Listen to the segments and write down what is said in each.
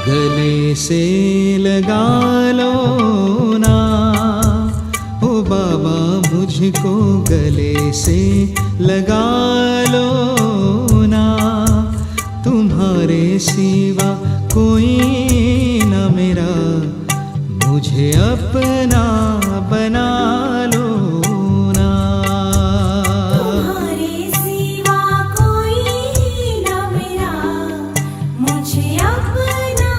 गले से लगा लो ना ओ बाबा, मुझको गले से लगा लो ना। तुम्हारे सिवा कोई न मेरा, मुझे अपना बना लो ना। तुम्हारे सिवा कोई न मेरा, मुझे अपना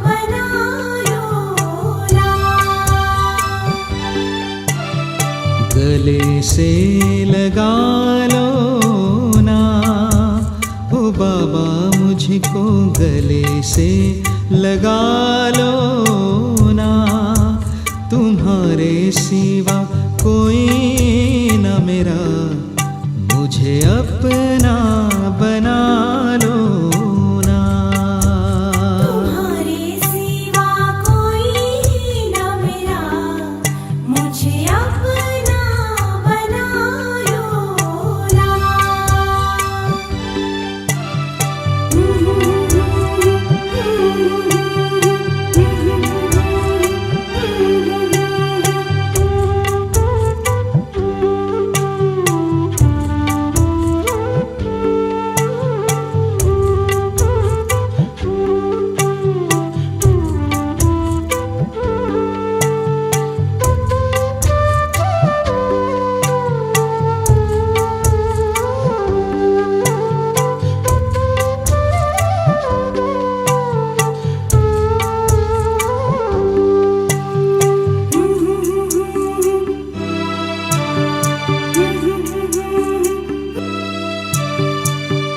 बना लो ना। गले से लगा लो ना ओ बाबा, मुझको गले से लगा लो ना। तुम्हारे सिवा कोई न मेरा, मुझे अपना बना लो ना। तुम्हारे सिवा कोई न मेरा, मुझे अपना बना लो ना।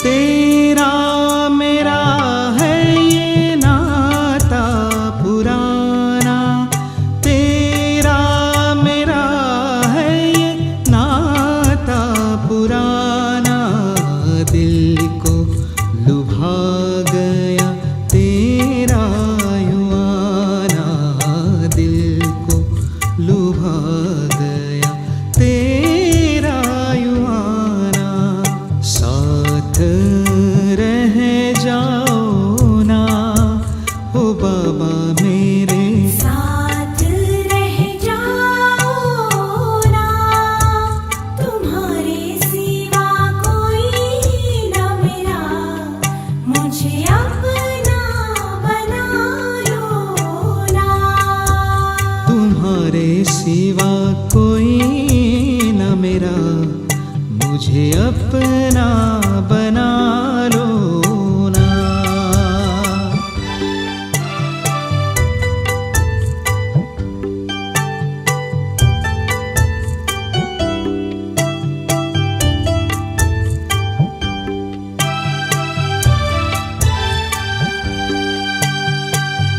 तेरा मेरा है ये नाता पुराना, तेरा मेरा है ये नाता पुराना। दिल को लुभा गया तेरा यूं आना, दिल को लुभा गया तेरा यूं आना। साथ रह जाओ ना ओ बाबा मेरे, साथ रह जाओ ना। तुम्हारे सिवा कोई न मेरा, मुझे अपना बना लो ना। तुम्हारे सिवा कोई न मेरा, मुझे अपना बना लो ना।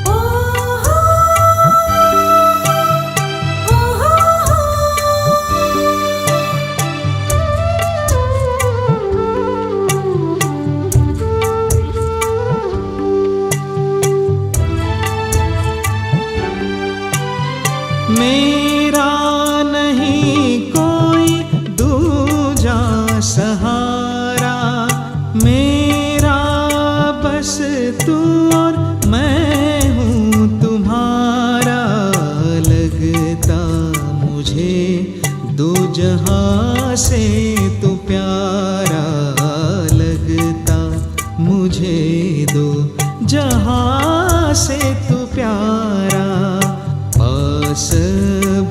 ओ हो मेरा नहीं कोई दूजा सहारा, मेरा बस तू और मैं हूँ तुम्हारा। लगता मुझे दो जहां से तू प्यारा, लगता मुझे दो जहां से तू प्यारा। पास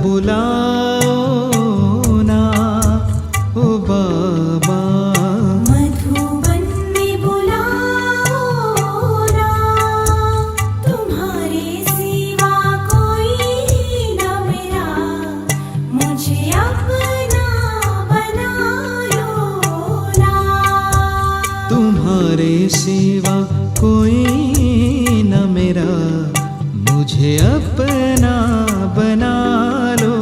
बुलाओ ना ओ बाबा, मधुबन में बुलाओ ना। तुम्हारे सिवा कोई न मेरा, मुझे अपना बना लो ना। तुम्हारे सिवा कोई न मेरा, मुझे अपना बना लो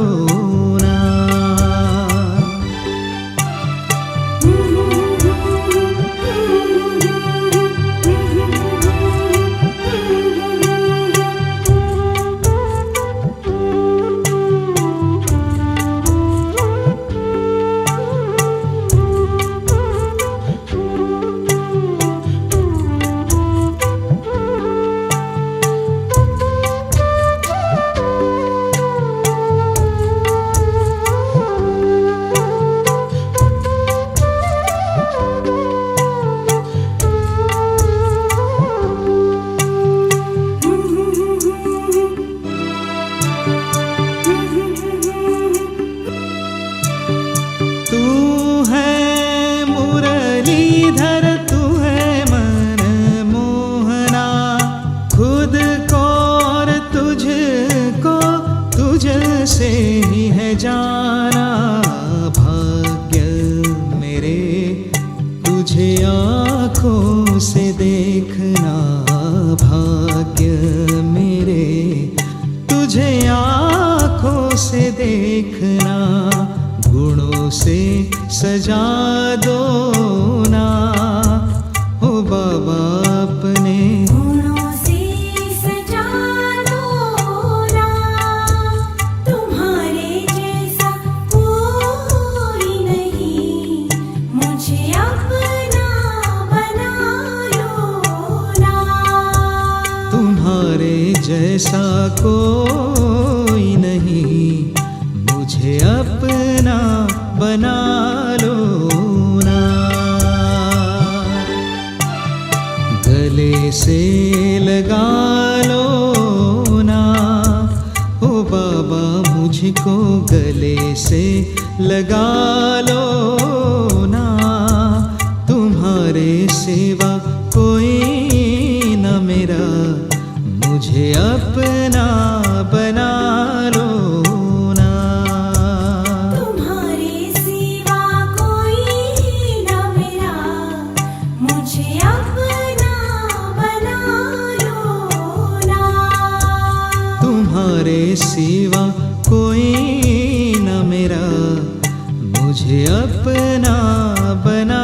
देखना, गुणों से सजा दो ना। ओ बाबा अपने गुणों से सजा दो ना, तुम्हारे जैसा कोई नहीं, मुझे अपना बना लो ना। तुम्हारे जैसा कोई नहीं, मुझे अपना बना लो ना। गले से लगा लो ना, ओ बाबा मुझको गले से लगा लो ना। तुम्हारे सिवा कोई न मेरा, मुझे अपना बना लो ना। तुम्हारे सिवा कोई न मेरा, मुझे अपना बना लो ना। तुम्हारे सिवा कोई न मेरा, मुझे अपना बना